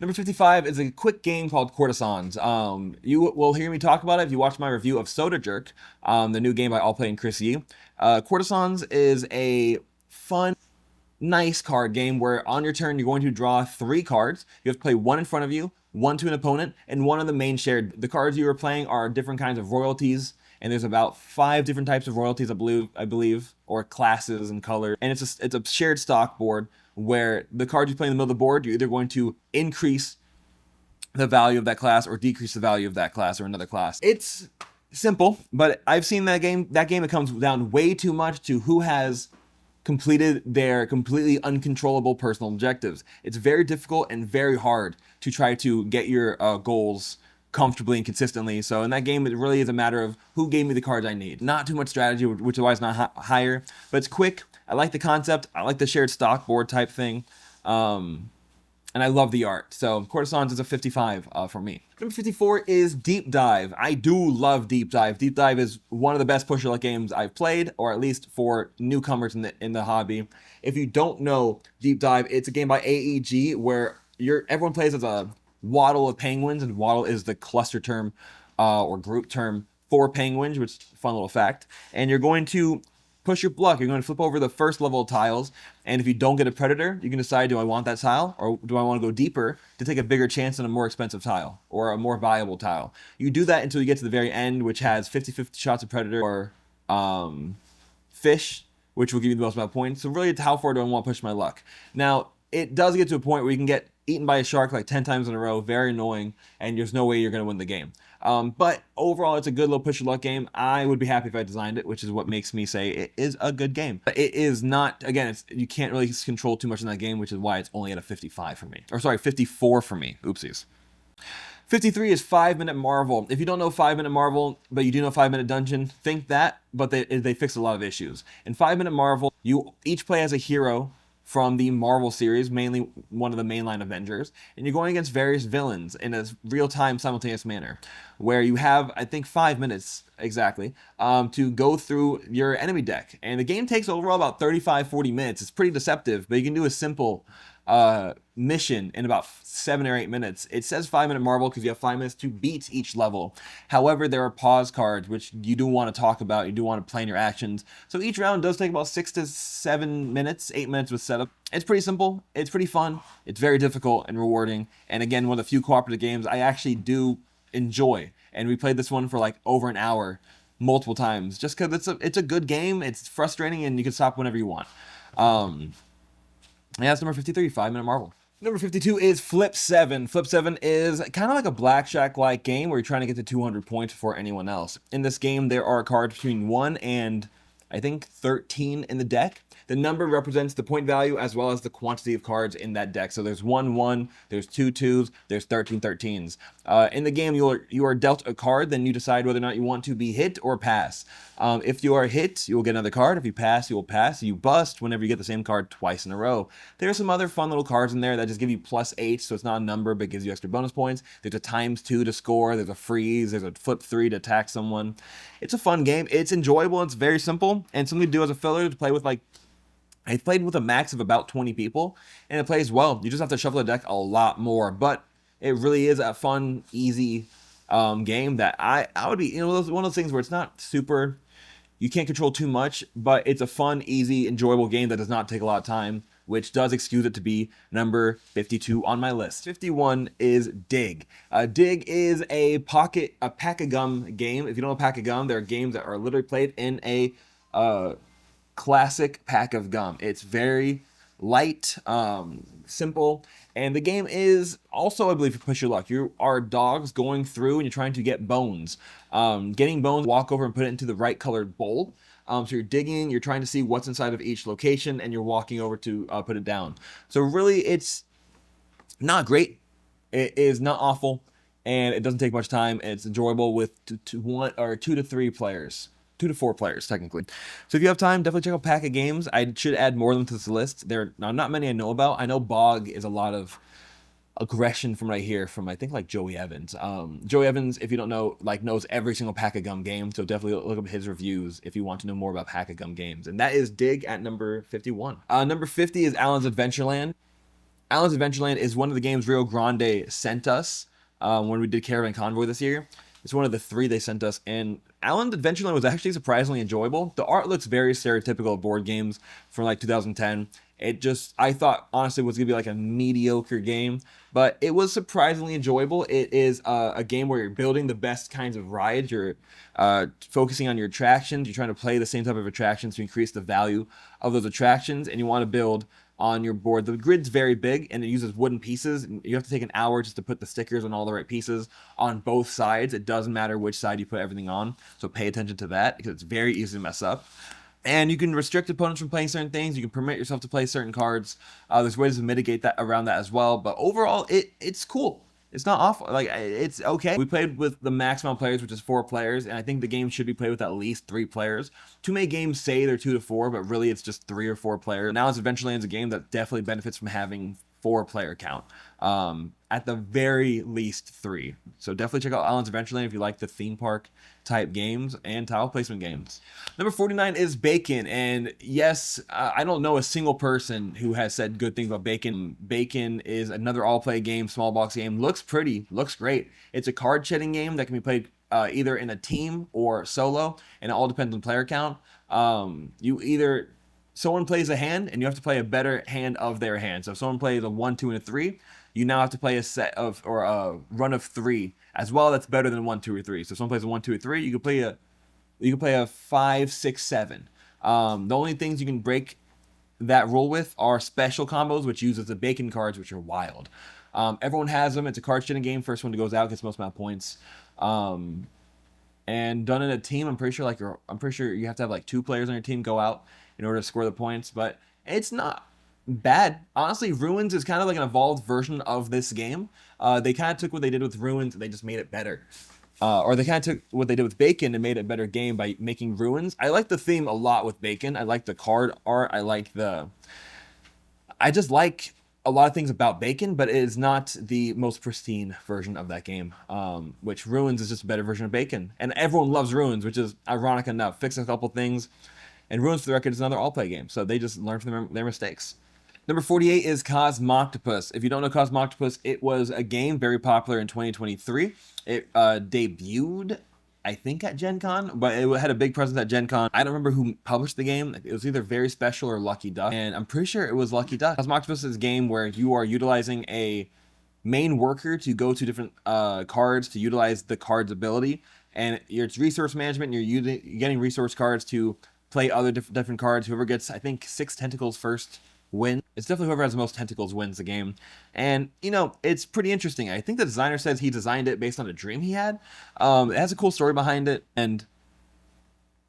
Number 55 is a quick game called Courtesans. You will hear me talk about it if you watch my review of Soda Jerk, the new game by All Play and Chris Yee. Courtesans is a fun, nice card game where on your turn you're going to draw 3 cards. You have to play one in front of you, one to an opponent, and one on the main shared. The cards you are playing are different kinds of royalties, and there's about 5 different types of royalties, I believe, or classes and colors. And it's a shared stock board where the cards you play in the middle of the board, you're either going to increase the value of that class or decrease the value of that class or another class. It's simple, but I've seen that game. It comes down way too much to who has completed their completely uncontrollable personal objectives. It's very difficult and very hard to try to get your goals comfortably and consistently. So in that game, it really is a matter of who gave me the cards I need. Not too much strategy, which is why it's not higher, but it's quick. I like the concept. I like the shared stock board type thing. And I love the art. So Courtesans is a 55 for me. Number 54 is Deep Dive. I do love Deep Dive. Deep Dive is one of the best pusher luck games I've played, or at least for newcomers in the hobby. If you don't know Deep Dive, it's a game by AEG where everyone plays as a waddle of penguins, and waddle is the cluster term or group term for penguins, which is a fun little fact. And you're going to push your luck. You're going to flip over the first level of tiles, and if you don't get a predator, you can decide, do I want that tile, or do I want to go deeper to take a bigger chance on a more expensive tile, or a more valuable tile. You do that until you get to the very end, which has 50-50 shots of predator, or fish, which will give you the most amount of points. So really, it's how far do I want to push my luck. Now, it does get to a point where you can get eaten by a shark like 10 times in a row, very annoying, and there's no way you're going to win the game. But overall, it's a good little push your luck game. I would be happy if I designed it, which is what makes me say it is a good game. But it is not, again, you can't really control too much in that game, which is why it's only at a 55 for me. Or sorry, 54 for me. Oopsies. 53 is 5 Minute Marvel. If you don't know 5 Minute Marvel, but you do know 5 Minute Dungeon, think that, but they fixed a lot of issues. In 5 Minute Marvel, you each play as a hero from the Marvel series, mainly one of the mainline Avengers, and you're going against various villains in a real-time, simultaneous manner, where you have, I think, 5 minutes exactly to go through your enemy deck. And the game takes overall about 35-40 minutes. It's pretty deceptive, but you can do a simple mission in about 7 or 8 minutes. It says 5 Minute Marvel because you have 5 minutes to beat each level. However, there are pause cards, which you do want to talk about. You do want to plan your actions. So each round does take about 6 to 7 minutes, 8 minutes with setup. It's pretty simple. It's pretty fun. It's very difficult and rewarding. And again, one of the few cooperative games I actually do enjoy. And we played this one for like over an hour multiple times just because it's a good game. It's frustrating and you can stop whenever you want. Yeah, that's number 53, 5 Minute Marvel. Number 52 is Flip 7. Flip 7 is kind of like a blackjack-like game where you're trying to get to 200 points before anyone else. In this game, there are cards between 1 and, I think, 13 in the deck. The number represents the point value as well as the quantity of cards in that deck. So there's 1 1, there's 2 2s, there's 13 13s. In the game, you are dealt a card, then you decide whether or not you want to be hit or pass. If you are hit, you will get another card. If you pass, you will pass. You bust whenever you get the same card twice in a row. There are some other fun little cards in there that just give you +8, so it's not a number, but gives you extra bonus points. There's a ×2 to score. There's a freeze. There's a flip 3 to attack someone. It's a fun game. It's enjoyable. It's very simple, and something to do as a filler to play with, like, I played with a max of about 20 people, and it plays well. You just have to shuffle the deck a lot more, but it really is a fun, easy game that I would be, one of those things where it's not super, you can't control too much, but it's a fun, easy, enjoyable game that does not take a lot of time, which does excuse it to be number 52 on my list. 51 is Dig. Dig is a pack of gum game. If you don't know pack of gum, there are games that are literally played in a classic pack of gum. It's very light, simple, and the game is also, I believe, for push your luck. You are dogs going through and you're trying to get bones. Getting bones, walk over and put it into the right colored bowl. So you're digging, you're trying to see what's inside of each location, and you're walking over to put it down. So really, it's not great. It is not awful, and it doesn't take much time, and it's enjoyable with 2 to 3 players. 2 to 4 players, technically. So if you have time, definitely check out Pack of Games. I should add more of them to this list. There are not many I know about. I know Bog is a lot of aggression from what I hear from, I think, like Joey Evans. Joey Evans, if you don't know, like, knows every single Pack of Gum game, so definitely look up his reviews if you want to know more about Pack of Gum games. And that is Dig at number 51. Number 50 is Alan's Adventureland. Islands Adventureland is one of the games Rio Grande sent us when we did Caravan Convoy this year. It's one of the 3 they sent us, and Islands Adventureland was actually surprisingly enjoyable. The art looks very stereotypical of board games from like 2010. I thought honestly was gonna be like a mediocre game, but it was surprisingly enjoyable. It is a game where you're building the best kinds of rides. You're focusing on your attractions. You're trying to play the same type of attractions to increase the value of those attractions, and you want to build on your board. The grid's very big and it uses wooden pieces. You have to take an hour just to put the stickers on all the right pieces on both sides. It doesn't matter which side you put everything on, so pay attention to that because it's very easy to mess up. And you can restrict opponents from playing certain things. You can permit yourself to play certain cards. There's ways to mitigate that around that as well. But overall, it's cool. It's not awful. Like, it's okay. We played with the maximum players, which is 4 players, and I think the game should be played with at least 3 players. Too many games say they're 2 to 4, but really it's just 3 or 4 players. Now, Adventureland is a game that definitely benefits from having 4-player count. At the very least 3. So definitely check out Islands Adventureland if you like the theme park type games and tile placement games. Number 49 is Bacon, and yes, I don't know a single person who has said good things about Bacon. Bacon is another all-play game, small box game. Looks pretty, looks great. It's a card shedding game that can be played either in a team or solo, and it all depends on player count. Someone plays a hand, and you have to play a better hand of their hand. So if someone plays a 1, 2, and a 3, you now have to play a run of 3 as well. That's better than 1, 2, or 3. So if someone plays a 1, 2, or 3, you can play a 5, 6, 7. The only things you can break that rule with are special combos, which uses the Bacon cards, which are wild. Everyone has them. It's a card shedding game. First one that goes out gets most amount of points. And done in a team, I'm pretty sure you have to have like 2 players on your team go out in order to score the points, but it's not bad. Honestly, Ruins is kind of like an evolved version of this game. They kind of took what they did with Ruins and they just made it better. Or they kind of took what they did with Bacon and made it a better game by making Ruins. I like the theme a lot with Bacon. I like the card art. I just like a lot of things about Bacon, but it is not the most pristine version of that game, which Ruins is just a better version of Bacon. And everyone loves Ruins, which is ironic enough. Fixing a couple things. And Ruins, for the record, is another all-play game, so they just learn from their mistakes. Number 48 is Cosmoctopus. If you don't know Cosmoctopus, it was a game very popular in 2023. It debuted, I think, at Gen Con, but it had a big presence at Gen Con. I don't remember who published the game. It was either Very Special or Lucky Duck, and I'm pretty sure it was Lucky Duck. Cosmoctopus is a game where you are utilizing a main worker to go to different cards to utilize the card's ability, and it's resource management. You're getting resource cards to play other different cards. Whoever gets, I think, 6 tentacles first wins. It's definitely whoever has the most tentacles wins the game. And, it's pretty interesting. I think the designer says he designed it based on a dream he had. It has a cool story behind it. And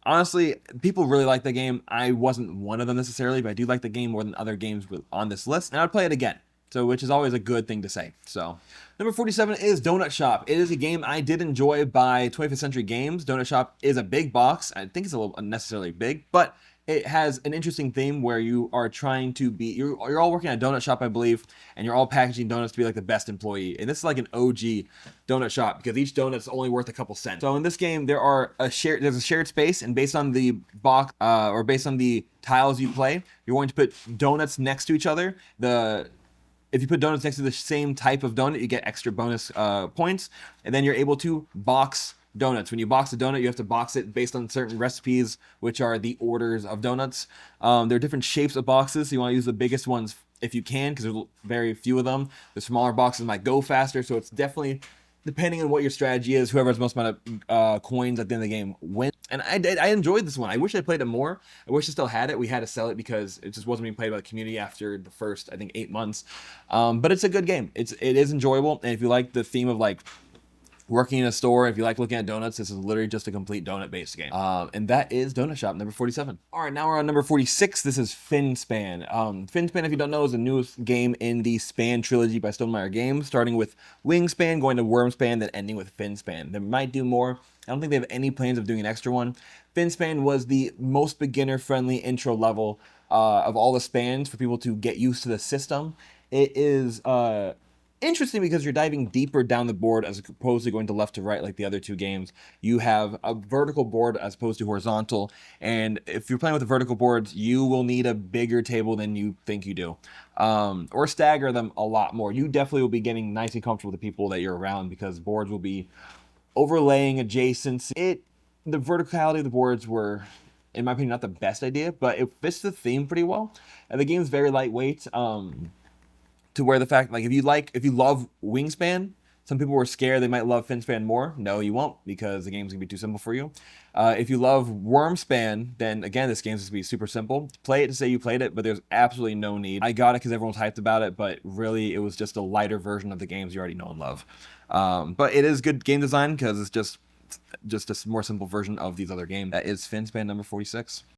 honestly, people really like the game. I wasn't one of them necessarily, but I do like the game more than other games on this list. And I'd play it again. So, which is always a good thing to say. So, number 47 is Donut Shop. It is a game I did enjoy by 25th Century Games. Donut Shop is a big box. I think it's a little unnecessarily big, but it has an interesting theme where you are trying to be, you're all working at a donut shop, I believe, and you're all packaging donuts to be like the best employee. And this is like an OG donut shop because each donut's only worth a couple cents. So in this game, there's a shared space, and based on the box or based on the tiles you play, you're going to put donuts next to each other. If you put donuts next to the same type of donut, you get extra bonus points, and then you're able to box donuts. When you box a donut, you have to box it based on certain recipes, which are the orders of donuts. There are different shapes of boxes, so you want to use the biggest ones if you can, because there's very few of them. The smaller boxes might go faster, so it's definitely, depending on what your strategy is, whoever has the most amount of coins at the end of the game wins. And I enjoyed this one. I wish I played it more. I wish I still had it. We had to sell it because it just wasn't being played by the community after the first, I think, 8 months. But it's a good game. It is enjoyable. And if you like the theme of like working in a store, if you like looking at donuts, this is literally just a complete donut-based game. And that is Donut Shop, number 47. All right, now we're on number 46. This is FinSpan. FinSpan, if you don't know, is the newest game in the Span trilogy by Stonemaier Games, starting with Wingspan, going to Wormspan, then ending with FinSpan. They might do more. I don't think they have any plans of doing an extra one. FinSpan was the most beginner-friendly intro level of all the spans for people to get used to the system. It is interesting because you're diving deeper down the board as opposed to going to left to right like the other two games. You have a vertical board as opposed to horizontal, and if you're playing with the vertical boards, you will need a bigger table than you think you do, or stagger them a lot more. You definitely will be getting nicely comfortable with the people that you're around because boards will be overlaying adjacent. The verticality of the boards were, in my opinion, not the best idea, but it fits the theme pretty well. And the game's very lightweight. To where the fact, like, if you love Wingspan, some people were scared they might love Finspan more. No, you won't, because the game's gonna be too simple for you. If you love Wormspan, then again, this game's gonna be super simple. Play it to say you played it, but there's absolutely no need. I got it because everyone was hyped about it, but really, it was just a lighter version of the games you already know and love. But it is good game design because it's just a more simple version of these other games. That is Finspan number 46.